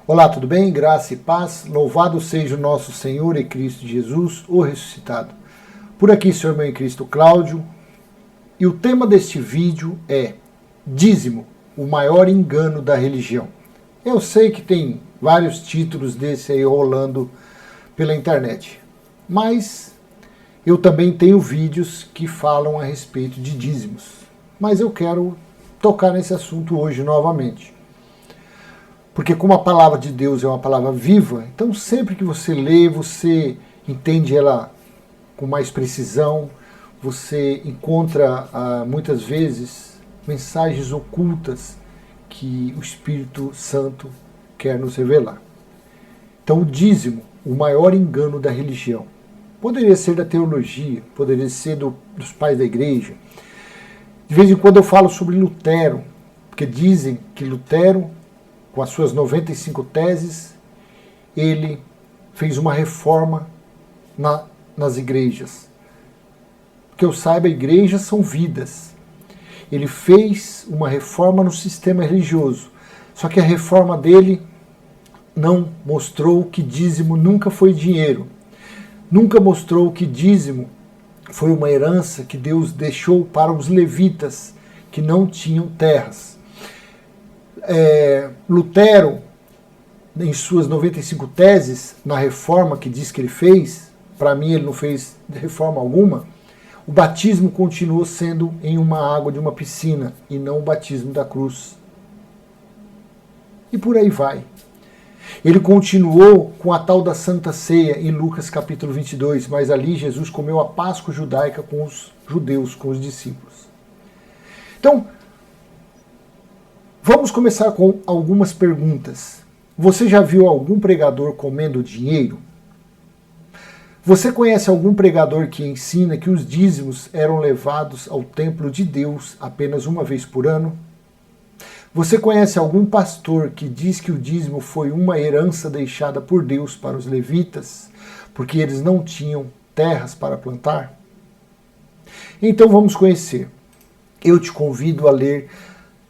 Olá, tudo bem? Graça e paz. Louvado seja o nosso Senhor e Cristo Jesus, o ressuscitado. Por aqui, seu irmão em Cristo Cláudio. E o tema deste vídeo é dízimo, o maior engano da religião. Eu sei que tem vários títulos desse aí rolando pela internet, mas eu também tenho vídeos que falam a respeito de dízimos. Mas eu quero tocar nesse assunto hoje novamente. Porque como a palavra de Deus é uma palavra viva, então sempre que você lê, você entende ela com mais precisão, você encontra muitas vezes mensagens ocultas que o Espírito Santo quer nos revelar. Então o dízimo, o maior engano da religião. Poderia ser da teologia, poderia ser dos pais da igreja. De vez em quando eu falo sobre Lutero, porque dizem que Lutero, com as suas 95 teses, ele fez uma reforma nas igrejas. Que eu saiba, igrejas são vidas. Ele fez uma reforma no sistema religioso. Só que a reforma dele não mostrou que dízimo nunca foi dinheiro. Nunca mostrou que dízimo foi uma herança que Deus deixou para os levitas que não tinham terras. Lutero, em suas 95 teses, na reforma que diz que ele fez, para mim ele não fez reforma alguma, o batismo continuou sendo em uma água de uma piscina e não o batismo da cruz. E por aí vai. Ele continuou com a tal da Santa Ceia em Lucas capítulo 22, mas ali Jesus comeu a Páscoa judaica com os judeus, com os discípulos. Então, vamos começar com algumas perguntas. Você já viu algum pregador comendo dinheiro? Você conhece algum pregador que ensina que os dízimos eram levados ao templo de Deus apenas uma vez por ano? Você conhece algum pastor que diz que o dízimo foi uma herança deixada por Deus para os levitas, porque eles não tinham terras para plantar? Então vamos conhecer. Eu te convido a ler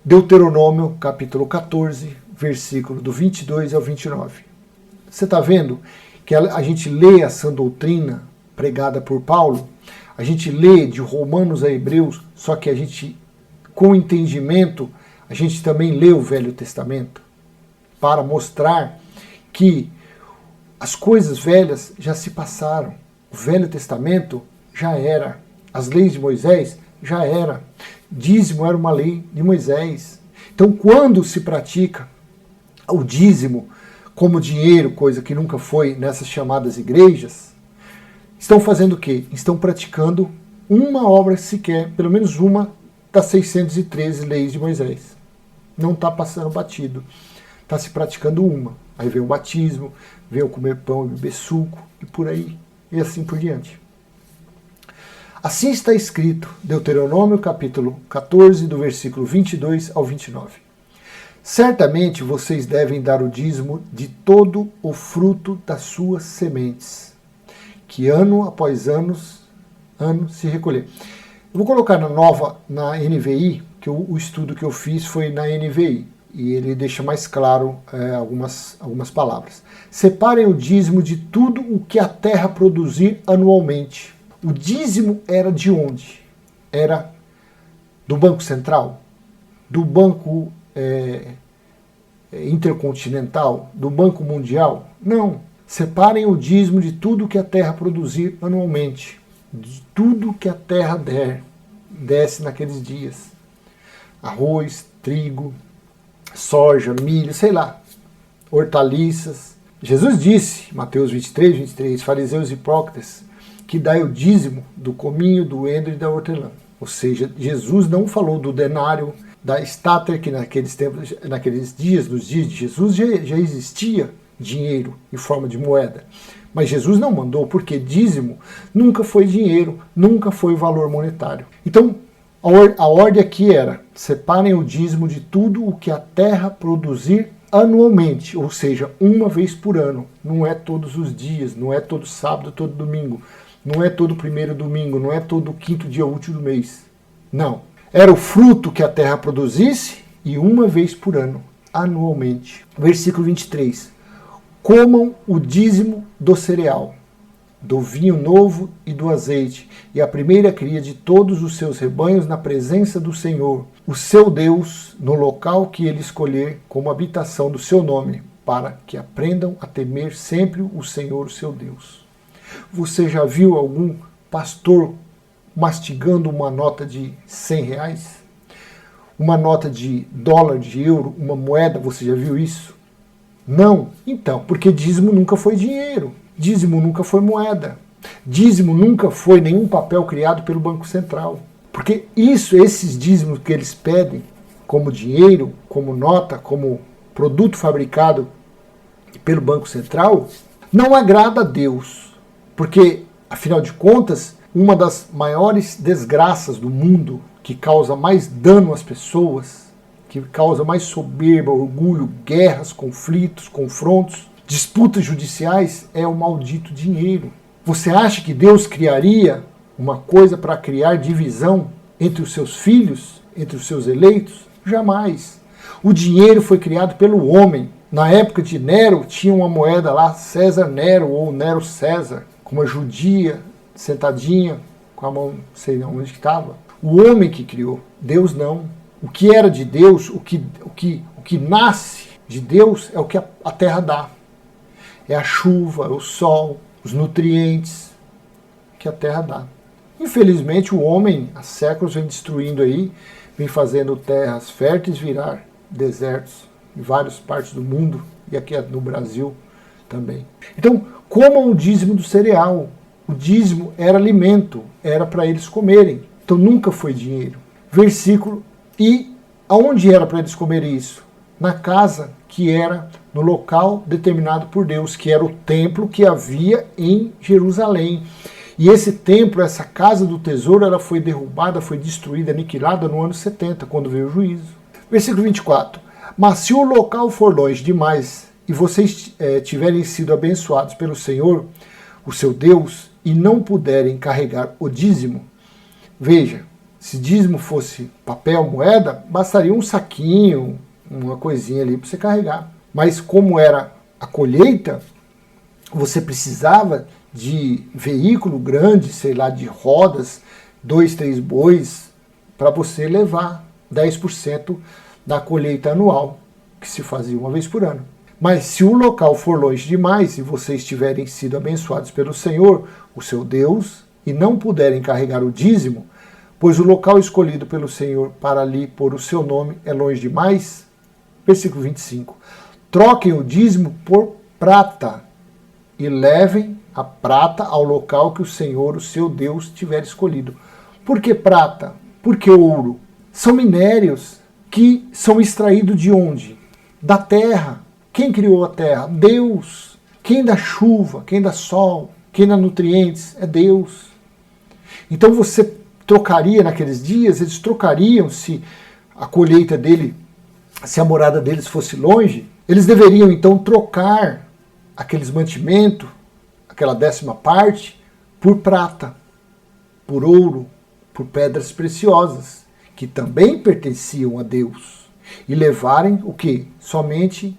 Deuteronômio, capítulo 14, versículo do 22 ao 29. Você está vendo que a gente lê a sã doutrina pregada por Paulo, a gente lê de Romanos a Hebreus, só que a gente, com entendimento, a gente também lê o Velho Testamento para mostrar que as coisas velhas já se passaram. O Velho Testamento já era. As leis de Moisés já era. Dízimo era uma lei de Moisés. Então, quando se pratica o dízimo como dinheiro, coisa que nunca foi nessas chamadas igrejas, estão fazendo o quê? Estão praticando uma obra sequer, pelo menos uma das 613 leis de Moisés. Não está passando batido. Está se praticando uma. Aí vem o batismo, vem o comer pão e beber suco, e por aí, e assim por diante. Assim está escrito, Deuteronômio capítulo 14, do versículo 22 ao 29. Certamente vocês devem dar o dízimo de todo o fruto das suas sementes, que ano após ano se recolher. Eu vou colocar na NVI, que o estudo que eu fiz foi na NVI, e ele deixa mais claro algumas palavras. Separem o dízimo de tudo o que a terra produzir anualmente. O dízimo era de onde? Era do Banco Central? Do Banco Intercontinental? Do Banco Mundial? Não. Separem o dízimo de tudo que a terra produzir anualmente. De tudo que a terra desce naqueles dias. Arroz, trigo, soja, milho, sei lá, hortaliças. Jesus disse, Mateus 23, fariseus hipócritas, que dai o dízimo do cominho, do endro e da hortelã. Ou seja, Jesus não falou do denário, da estáter, que naqueles tempos, nos dias de Jesus já existia dinheiro em forma de moeda. Mas Jesus não mandou, porque dízimo nunca foi dinheiro, nunca foi valor monetário. Então, a ordem aqui era: separem o dízimo de tudo o que a terra produzir anualmente, ou seja, uma vez por ano. Não é todos os dias, não é todo sábado, todo domingo, não é todo primeiro domingo, não é todo quinto dia útil do mês. Não. Era o fruto que a terra produzisse e uma vez por ano. anualmente. Versículo 23. Comam o dízimo do cereal, do vinho novo e do azeite, e a primeira cria de todos os seus rebanhos na presença do Senhor, o seu Deus, no local que ele escolher como habitação do seu nome, para que aprendam a temer sempre o Senhor, o seu Deus. Você já viu algum pastor mastigando uma nota de R$100? Uma nota de dólar, de euro, uma moeda, você já viu isso? Não. Então, porque dízimo nunca foi dinheiro. Dízimo nunca foi moeda. Dízimo nunca foi nenhum papel criado pelo Banco Central. Porque esses dízimos que eles pedem, como dinheiro, como nota, como produto fabricado pelo Banco Central, não agrada a Deus. Porque, afinal de contas, uma das maiores desgraças do mundo, que causa mais dano às pessoas, que causa mais soberba, orgulho, guerras, conflitos, confrontos, disputas judiciais, é o maldito dinheiro. Você acha que Deus criaria uma coisa para criar divisão entre os seus filhos, entre os seus eleitos? Jamais. O dinheiro foi criado pelo homem. Na época de Nero, tinha uma moeda lá, César Nero ou Nero César, com uma judia sentadinha, com a mão, não sei onde estava. O homem que criou, Deus não. O que era de Deus, o que nasce de Deus é o que a terra dá. É a chuva, é o sol, os nutrientes que a terra dá. Infelizmente o homem há séculos vem destruindo aí, vem fazendo terras férteis virar desertos em várias partes do mundo e aqui no Brasil também. Então, comam o dízimo do cereal. O dízimo era alimento, era para eles comerem. Então nunca foi dinheiro. Versículo. E aonde era para eles comerem isso? Na casa que era no local determinado por Deus, que era o templo que havia em Jerusalém. E esse templo, essa casa do tesouro, ela foi derrubada, foi destruída, aniquilada no ano 70, quando veio o juízo. Versículo 24. Mas se o local for longe demais e vocês tiverem sido abençoados pelo Senhor, o seu Deus, e não puderem carregar o dízimo, veja, se dízimo fosse papel, moeda, bastaria um saquinho, uma coisinha ali para você carregar. Mas como era a colheita, você precisava de veículo grande, sei lá, de rodas, 2, 3 bois, para você levar 10% da colheita anual, que se fazia uma vez por ano. Mas se o local for longe demais e vocês tiverem sido abençoados pelo Senhor, o seu Deus, e não puderem carregar o dízimo, pois o local escolhido pelo Senhor para ali pôr o seu nome é longe demais, versículo 25, troquem o dízimo por prata e levem a prata ao local que o Senhor, o seu Deus, tiver escolhido. Por que prata? Por que ouro? São minérios que são extraídos de onde? Da terra. Quem criou a terra? Deus. Quem dá chuva? Quem dá sol? Quem dá nutrientes? É Deus. Então você trocaria naqueles dias, eles trocariam se a colheita dele, se a morada deles fosse longe, eles deveriam então trocar aqueles mantimentos, aquela 10ª parte, por prata, por ouro, por pedras preciosas, que também pertenciam a Deus, e levarem o que? Somente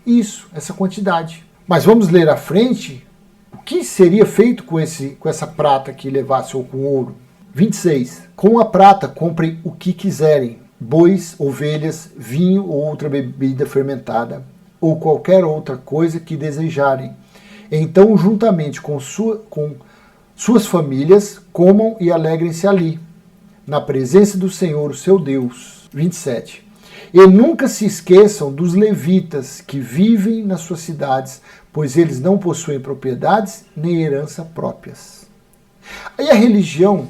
isso, essa quantidade. Mas vamos ler à frente o que seria feito com essa prata que levasse, ou com ouro. 26. Com a prata comprem o que quiserem, bois, ovelhas, vinho ou outra bebida fermentada, ou qualquer outra coisa que desejarem. Então, juntamente com suas famílias, comam e alegrem-se ali, na presença do Senhor, o seu Deus. 27. E nunca se esqueçam dos levitas que vivem nas suas cidades, pois eles não possuem propriedades nem herança próprias. Aí a religião,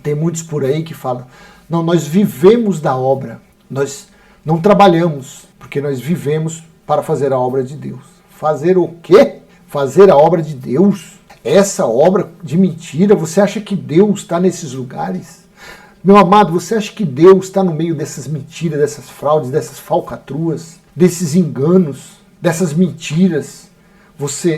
tem muitos por aí que falam, não, nós vivemos da obra, nós não trabalhamos, porque nós vivemos para fazer a obra de Deus. Fazer o quê? Fazer a obra de Deus? Essa obra de mentira, você acha que Deus está nesses lugares? Meu amado, você acha que Deus está no meio dessas mentiras, dessas fraudes, dessas falcatruas, desses enganos, dessas mentiras?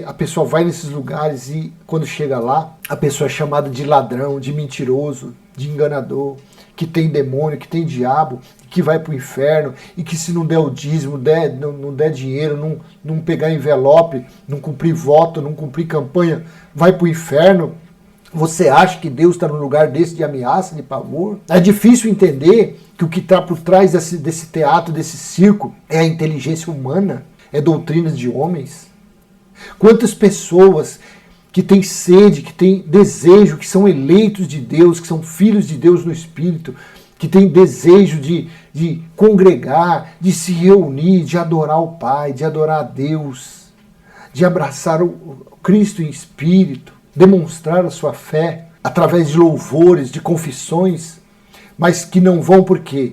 A pessoa vai nesses lugares e quando chega lá, a pessoa é chamada de ladrão, de mentiroso, de enganador. que tem demônio, que tem diabo, que vai para o inferno, e que se não der o dízimo, não der dinheiro, não pegar envelope, não cumprir voto, não cumprir campanha, vai para o inferno. Você acha que Deus está num lugar desse de ameaça, de pavor? É difícil entender que o que está por trás desse teatro, desse circo, é a inteligência humana, é doutrinas de homens. Quantas pessoas que têm sede, que têm desejo, que são eleitos de Deus, que são filhos de Deus no Espírito, que têm desejo de congregar, de se reunir, de adorar o Pai, de adorar a Deus, de abraçar o Cristo em Espírito, demonstrar a sua fé através de louvores, de confissões, mas que não vão por quê?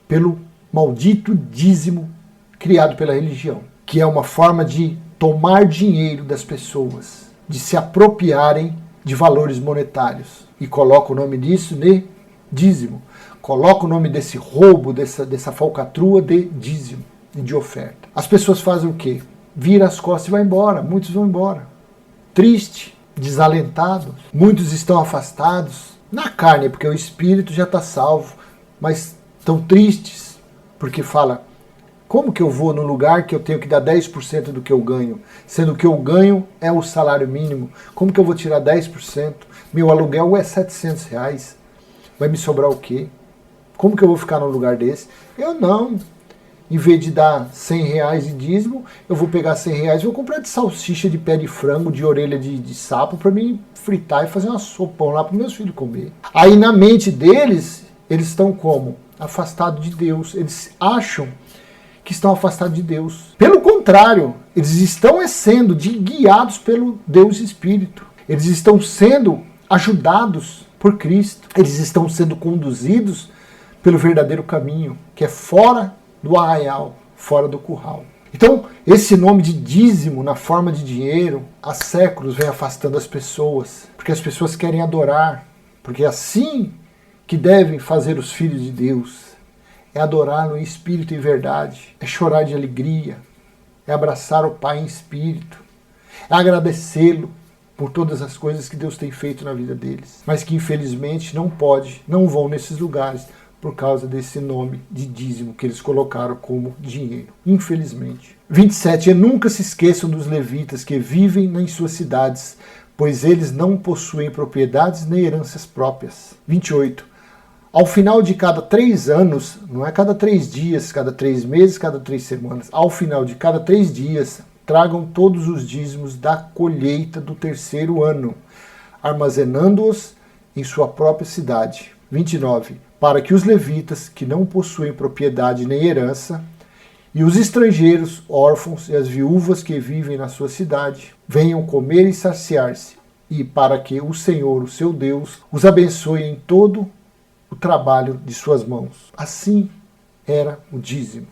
Pelo maldito dízimo criado pela religião, que é uma forma de tomar dinheiro das pessoas, de se apropriarem de valores monetários. E coloca o nome disso de dízimo. Coloca o nome desse roubo, dessa falcatrua de dízimo e de oferta. As pessoas fazem o quê? Vira as costas e vai embora. Muitos vão embora. Triste, desalentados. Muitos estão afastados. Na carne, porque o espírito já está salvo. Mas estão tristes, porque fala: como que eu vou num lugar que eu tenho que dar 10% do que eu ganho? Sendo que eu ganho é o salário mínimo. Como que eu vou tirar 10%? Meu aluguel é R$700. Vai me sobrar o quê? Como que eu vou ficar num lugar desse? Eu não. Em vez de dar R$100 de dízimo, eu vou pegar R$100 e vou comprar de salsicha, de pé de frango, de orelha de sapo para mim fritar e fazer uma sopão lá para meus filhos comer. Aí na mente deles, eles estão como? Afastados de Deus. Eles acham que estão afastados de Deus. Pelo contrário, eles estão sendo guiados pelo Deus Espírito. Eles estão sendo ajudados por Cristo. Eles estão sendo conduzidos pelo verdadeiro caminho, que é fora do arraial, fora do curral. Então, esse nome de dízimo na forma de dinheiro, há séculos vem afastando as pessoas, porque as pessoas querem adorar, porque é assim que devem fazer os filhos de Deus. É adorar no espírito e verdade, é chorar de alegria, é abraçar o Pai em espírito, é agradecê-lo por todas as coisas que Deus tem feito na vida deles, mas que infelizmente não vão nesses lugares por causa desse nome de dízimo que eles colocaram como dinheiro, infelizmente. 27. E nunca se esqueçam dos levitas que vivem em suas cidades, pois eles não possuem propriedades nem heranças próprias. 28. Ao final de cada 3 anos, não é cada 3 dias, cada 3 meses, cada 3 semanas, ao final de cada 3 dias, tragam todos os dízimos da colheita do 3º ano, armazenando-os em sua própria cidade. 29. Para que os levitas, que não possuem propriedade nem herança, e os estrangeiros, órfãos e as viúvas que vivem na sua cidade, venham comer e saciar-se, e para que o Senhor, o seu Deus, os abençoe em todo o trabalho de suas mãos. Assim era o dízimo.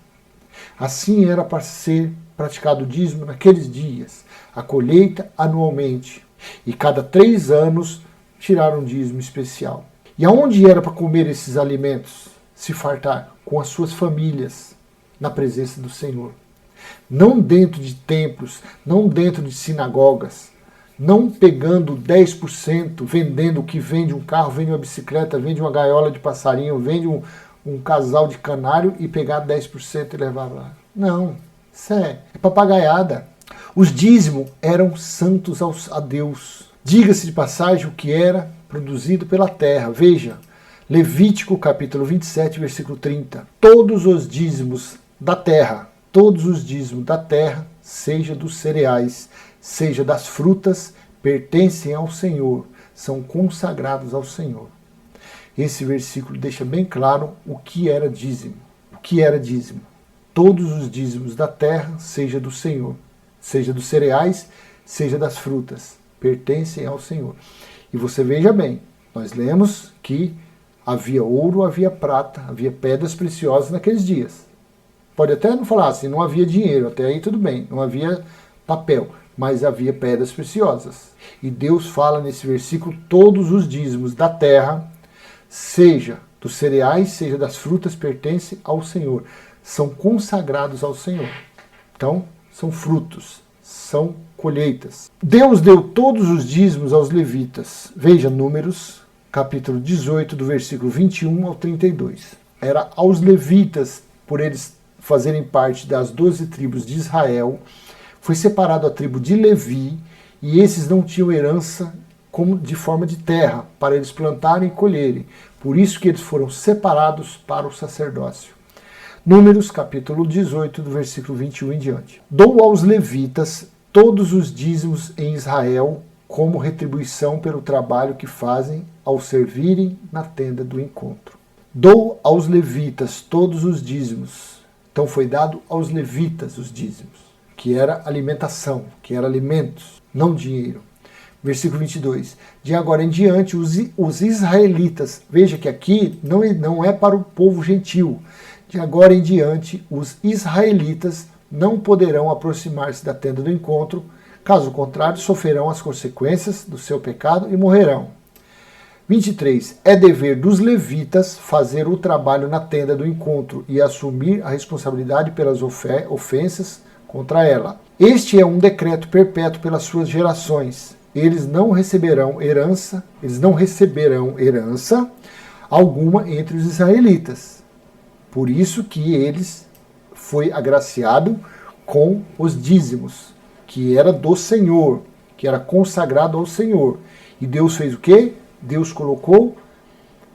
Assim era para ser praticado o dízimo naqueles dias, a colheita anualmente, e cada 3 anos tirar um dízimo especial. E aonde era para comer esses alimentos? Se fartar com as suas famílias, na presença do Senhor. Não dentro de templos, não dentro de sinagogas, não pegando 10%, vendendo o que vende um carro, vende uma bicicleta, vende uma gaiola de passarinho, vende um casal de canário e pegar 10% e levar lá. Não, isso é papagaiada. Os dízimos eram santos a Deus. Diga-se de passagem o que era produzido pela terra. Veja, Levítico capítulo 27, versículo 30. Todos os dízimos da terra, seja dos cereais, seja das frutas, pertencem ao Senhor, são consagrados ao Senhor. Esse versículo deixa bem claro o que era dízimo. O que era dízimo? Todos os dízimos da terra, seja do Senhor, seja dos cereais, seja das frutas, pertencem ao Senhor. E você veja bem, nós lemos que havia ouro, havia prata, havia pedras preciosas naqueles dias. Pode até não falar assim, não havia dinheiro, até aí tudo bem, não havia papel, mas havia pedras preciosas. E Deus fala nesse versículo, todos os dízimos da terra, seja dos cereais, seja das frutas, pertencem ao Senhor. São consagrados ao Senhor. Então, são frutos, são colheitas. Deus deu todos os dízimos aos levitas. Veja, Números, capítulo 18, do versículo 21 ao 32. Era aos levitas, por eles fazerem parte das 12 tribos de Israel, foi separado a tribo de Levi, e esses não tinham herança como de forma de terra, para eles plantarem e colherem. Por isso que eles foram separados para o sacerdócio. Números, capítulo 18, do versículo 21 em diante. Dou aos levitas todos os dízimos em Israel como retribuição pelo trabalho que fazem ao servirem na tenda do encontro. Dou aos levitas todos os dízimos. Então foi dado aos levitas os dízimos, que era alimentação, que era alimentos, não dinheiro. Versículo 22. De agora em diante, os israelitas, veja que aqui não é para o povo gentil. De agora em diante, os israelitas não poderão aproximar-se da tenda do encontro, caso contrário, sofrerão as consequências do seu pecado e morrerão. 23. É dever dos levitas fazer o trabalho na tenda do encontro e assumir a responsabilidade pelas ofensas contra ela. Este é um decreto perpétuo pelas suas gerações. Eles não receberão herança alguma entre os israelitas. Por isso que eles foi agraciado com os dízimos, que era do Senhor, que era consagrado ao Senhor. E Deus fez o quê? Deus colocou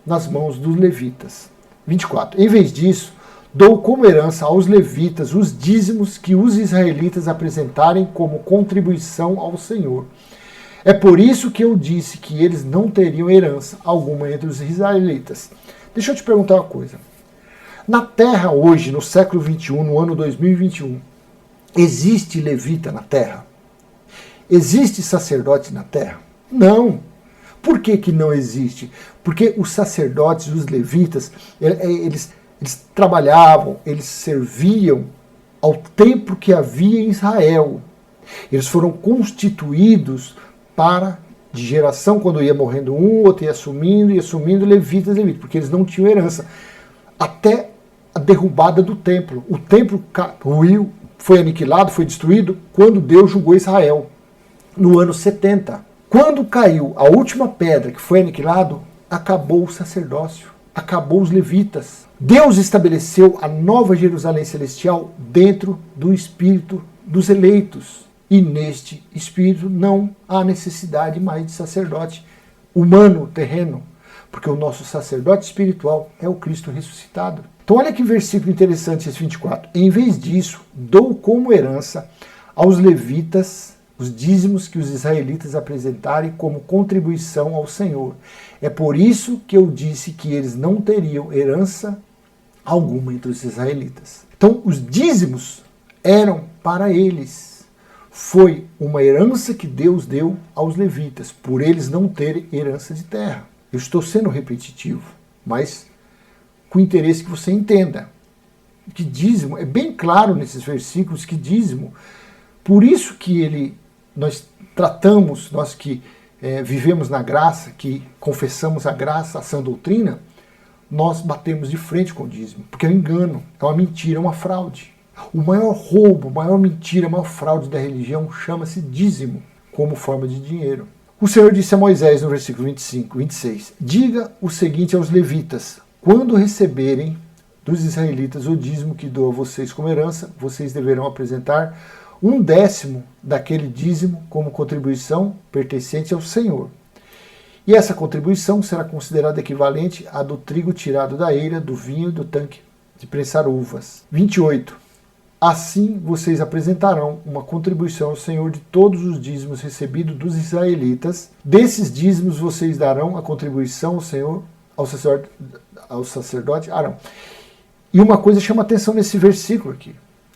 nas mãos dos levitas. 24. Em vez disso, dou como herança aos levitas os dízimos que os israelitas apresentarem como contribuição ao Senhor. É por isso que eu disse que eles não teriam herança alguma entre os israelitas. Deixa eu te perguntar uma coisa. Na Terra hoje, no século 21, no ano 2021, existe levita na Terra? Existe sacerdote na Terra? Não. Por que que não existe? Porque os sacerdotes, os levitas, eles trabalhavam, eles serviam ao templo que havia em Israel. Eles foram constituídos para, de geração, quando ia morrendo um, outro ia assumindo, levitas, porque eles não tinham herança. Até a derrubada do templo. O templo ruiu, foi aniquilado, foi destruído, quando Deus julgou Israel, no ano 70. Quando caiu a última pedra que foi aniquilado, acabou o sacerdócio, acabou os levitas. Deus estabeleceu a nova Jerusalém celestial dentro do espírito dos eleitos. E neste espírito não há necessidade mais de sacerdote humano, terreno, porque o nosso sacerdote espiritual é o Cristo ressuscitado. Então olha que versículo interessante esse 24. Em vez disso, dou como herança aos levitas os dízimos que os israelitas apresentarem como contribuição ao Senhor. É por isso que eu disse que eles não teriam herança alguma entre os israelitas. Então os dízimos eram para eles. Foi uma herança que Deus deu aos levitas, por eles não terem herança de terra. Eu estou sendo repetitivo, mas com interesse que você entenda. Que dízimo, é bem claro nesses versículos que dízimo, por isso que nós tratamos, nós que vivemos na graça, que confessamos a graça, a sã doutrina, nós batemos de frente com o dízimo, porque é um engano, é uma mentira, é uma fraude. O maior roubo, a maior mentira, a maior fraude da religião chama-se dízimo, como forma de dinheiro. O Senhor disse a Moisés no versículo 25, 26, diga o seguinte aos levitas, quando receberem dos israelitas o dízimo que dou a vocês como herança, vocês deverão apresentar 1/10 daquele dízimo como contribuição pertencente ao Senhor. E essa contribuição será considerada equivalente à do trigo tirado da eira, do vinho e do tanque de prensar uvas. 28. Assim vocês apresentarão uma contribuição ao Senhor de todos os dízimos recebidos dos israelitas. Desses dízimos vocês darão a contribuição ao Senhor, ao sacerdote Arão. E uma coisa chama atenção nesse versículo aqui.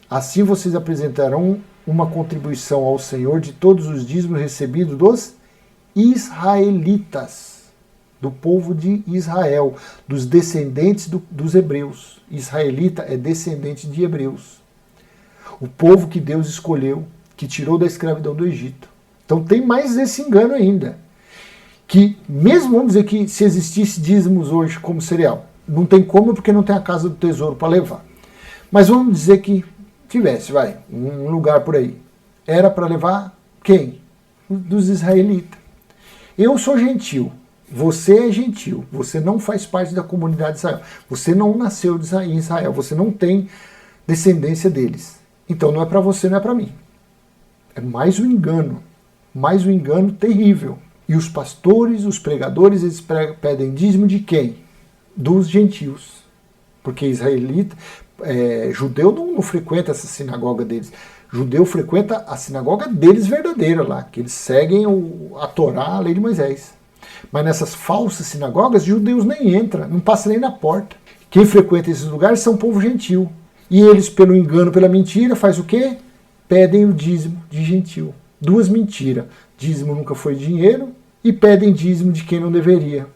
Assim vocês apresentarão uma contribuição ao Senhor de todos os dízimos recebidos dos israelitas, do povo de Israel, dos descendentes dos hebreus. Israelita é descendente de hebreus. O povo que Deus escolheu, que tirou da escravidão do Egito. Então tem mais esse engano ainda. Que mesmo, vamos dizer que se existisse dízimos hoje como cereal, não tem como porque não tem a casa do tesouro para levar. Mas vamos dizer que tivesse, um lugar por aí. Era para levar quem? Dos israelitas. Eu sou gentil, Você é gentil, você não faz parte da comunidade de Israel, você não nasceu em Israel, você não tem descendência deles. Então não é para você, não é para mim. É mais um engano terrível. E os pastores, os pregadores, eles pedem dízimo de quem? Dos gentios. Porque israelita, judeu não frequenta essa sinagoga deles. Judeu frequenta a sinagoga deles verdadeira lá, que eles seguem a Torá, a lei de Moisés. Mas nessas falsas sinagogas, judeus nem entram, não passa nem na porta. Quem frequenta esses lugares são povo gentil. E eles, pelo engano, pela mentira, faz o quê? Pedem o dízimo de gentil. Duas mentiras. Dízimo nunca foi dinheiro e pedem dízimo de quem não deveria.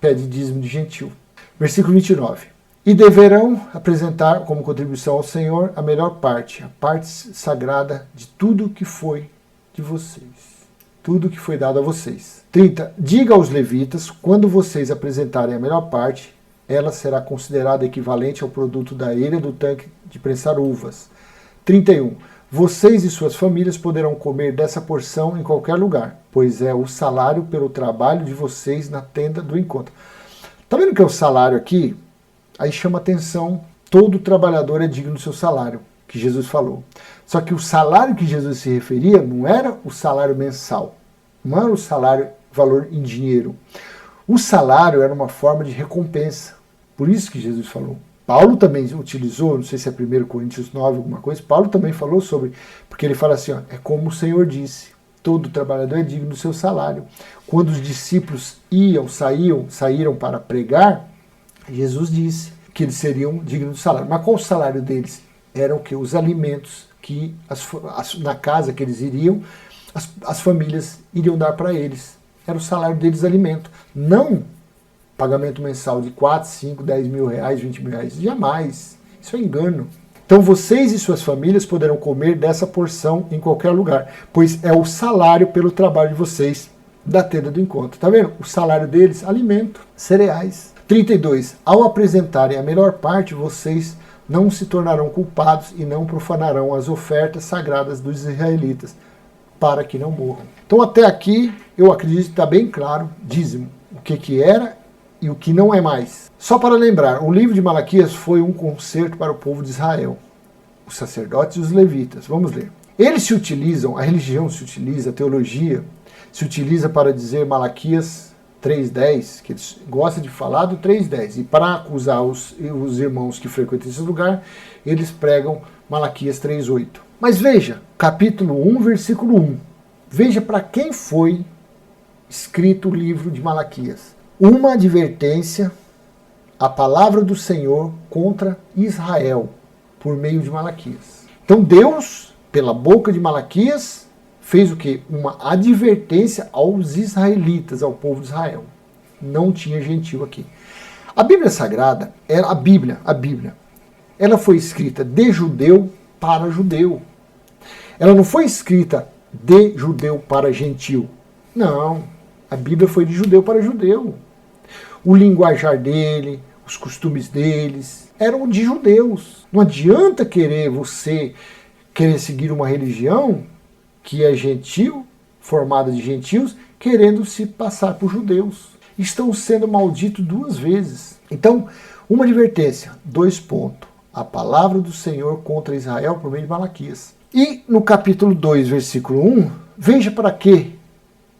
Pede dízimo de gentil. Versículo 29. E deverão apresentar como contribuição ao Senhor a melhor parte, a parte sagrada de tudo que foi de vocês. Tudo que foi dado a vocês. 30. Diga aos levitas, quando vocês apresentarem a melhor parte, ela será considerada equivalente ao produto da eira do tanque de prensar uvas. 31. Vocês e suas famílias poderão comer dessa porção em qualquer lugar, pois é o salário pelo trabalho de vocês na tenda do encontro. Tá vendo que é o salário aqui? Aí chama atenção, todo trabalhador é digno do seu salário, que Jesus falou. Só que o salário que Jesus se referia não era o salário mensal, não era o salário valor em dinheiro. O salário era uma forma de recompensa, por isso que Jesus falou. Paulo também utilizou, não sei se é 1 Coríntios 9, alguma coisa, Paulo também falou sobre, porque ele fala assim, ó, é como o Senhor disse, todo trabalhador é digno do seu salário. Quando os discípulos saíram para pregar, Jesus disse que eles seriam dignos do salário. Mas qual o salário deles? Eram o que? Os alimentos que na casa que eles iriam, as famílias iriam dar para eles. Era o salário deles, alimento. Não pagamento mensal de 4, 5, 10 mil reais, 20 mil reais. Jamais. Isso é engano. Então vocês e suas famílias poderão comer dessa porção em qualquer lugar, pois é o salário pelo trabalho de vocês da tenda do encontro. Tá vendo? O salário deles, alimento, cereais. 32. Ao apresentarem a melhor parte, vocês não se tornarão culpados e não profanarão as ofertas sagradas dos israelitas, para que não morram. Então até aqui, eu acredito que está bem claro, dízimo, o que era e o que não é mais. Só para lembrar, o livro de Malaquias foi um concerto para o povo de Israel, os sacerdotes e os levitas. Vamos ler. Eles se utilizam, a religião se utiliza, a teologia se utiliza para dizer Malaquias 3.10, que eles gostam de falar do 3.10. E para acusar os irmãos que frequentam esse lugar, eles pregam Malaquias 3.8. Mas veja, capítulo 1, versículo 1. Veja para quem foi escrito o livro de Malaquias. Uma advertência, a palavra do Senhor contra Israel, por meio de Malaquias. Então Deus, pela boca de Malaquias, fez o quê? Uma advertência aos israelitas, ao povo de Israel. Não tinha gentil aqui. A Bíblia Sagrada, a Bíblia, ela foi escrita de judeu para judeu. Ela não foi escrita de judeu para gentil. Não, a Bíblia foi de judeu para judeu. O linguajar dele, os costumes deles, eram de judeus. Não adianta você querer seguir uma religião que é gentil, formada de gentios, querendo se passar por judeus. Estão sendo malditos 2 vezes. Então, uma advertência, 2 pontos. A palavra do Senhor contra Israel por meio de Malaquias. E no capítulo 2, versículo 1, veja para quê?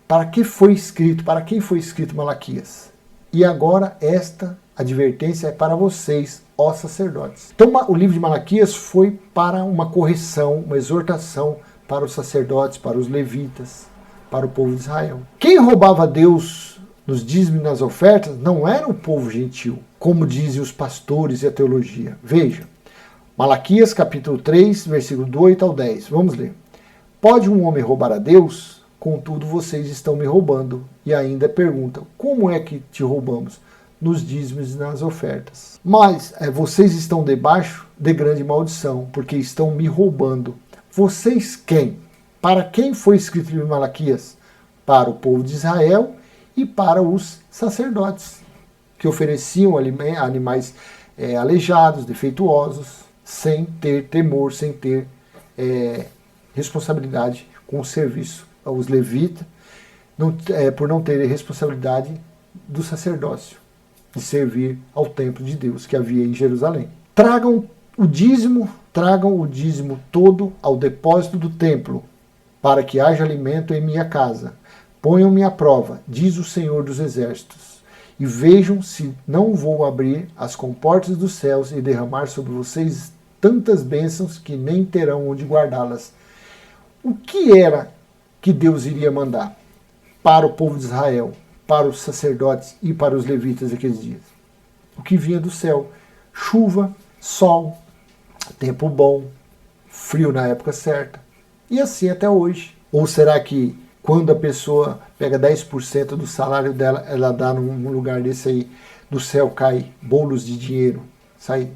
Para que foi escrito, para quem foi escrito Malaquias. E agora esta advertência é para vocês, ó sacerdotes. Então o livro de Malaquias foi para uma correção, uma exortação para os sacerdotes, para os levitas, para o povo de Israel. Quem roubava a Deus nos dízimos e nas ofertas não era o povo gentil, como dizem os pastores e a teologia. Veja, Malaquias capítulo 3, versículo do 8 ao 10. Vamos ler. Pode um homem roubar a Deus? Contudo, vocês estão me roubando. E ainda perguntam, como é que te roubamos? Nos dízimos e nas ofertas. Mas vocês estão debaixo de grande maldição, porque estão me roubando. Vocês quem? Para quem foi escrito o livro de Malaquias? Para o povo de Israel e para os sacerdotes, que ofereciam animais aleijados, defeituosos, sem ter temor, sem ter responsabilidade com o serviço. Os levitas, por não terem responsabilidade do sacerdócio, de servir ao templo de Deus que havia em Jerusalém. Tragam o dízimo todo ao depósito do templo, para que haja alimento em minha casa. Ponham-me à prova, diz o Senhor dos Exércitos, e vejam se não vou abrir as comportas dos céus e derramar sobre vocês tantas bênçãos que nem terão onde guardá-las. O que era que Deus iria mandar para o povo de Israel, para os sacerdotes e para os levitas daqueles dias? O que vinha do céu: chuva, sol, tempo bom, frio na época certa, e assim até hoje. Ou será que quando a pessoa pega 10% do salário dela, ela dá num lugar desse aí, do céu cai bolos de dinheiro,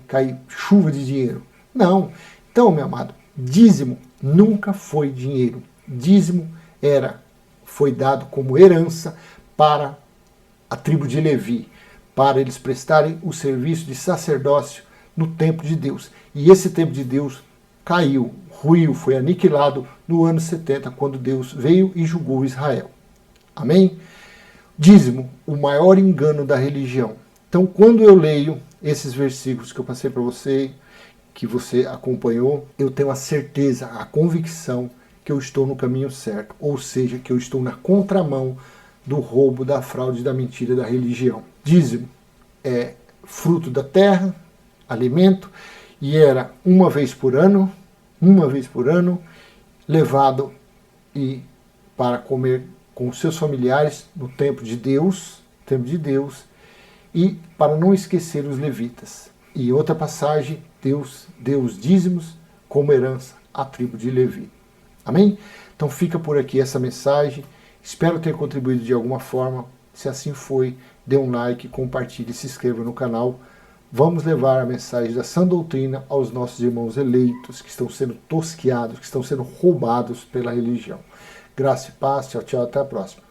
cai chuva de dinheiro? Não. Então, meu amado, dízimo nunca foi dinheiro. Dízimo foi dado como herança para a tribo de Levi, para eles prestarem o serviço de sacerdócio no templo de Deus. E esse templo de Deus caiu, ruiu, foi aniquilado no ano 70, quando Deus veio e julgou Israel. Amém? Dízimo, o maior engano da religião. Então, quando eu leio esses versículos que eu passei para você, que você acompanhou, eu tenho a certeza, a convicção que eu estou no caminho certo, ou seja, que eu estou na contramão do roubo, da fraude, da mentira da religião. Dízimo é fruto da terra, alimento, e era uma vez por ano, levado para comer com seus familiares no templo de Deus, e para não esquecer os levitas. E outra passagem, Deus deu os dízimos como herança à tribo de Levi. Amém? Então fica por aqui essa mensagem. Espero ter contribuído de alguma forma. Se assim foi, dê um like, compartilhe e se inscreva no canal. Vamos levar a mensagem da sã doutrina aos nossos irmãos eleitos que estão sendo tosqueados, que estão sendo roubados pela religião. Graça e paz. Tchau, tchau. Até a próxima.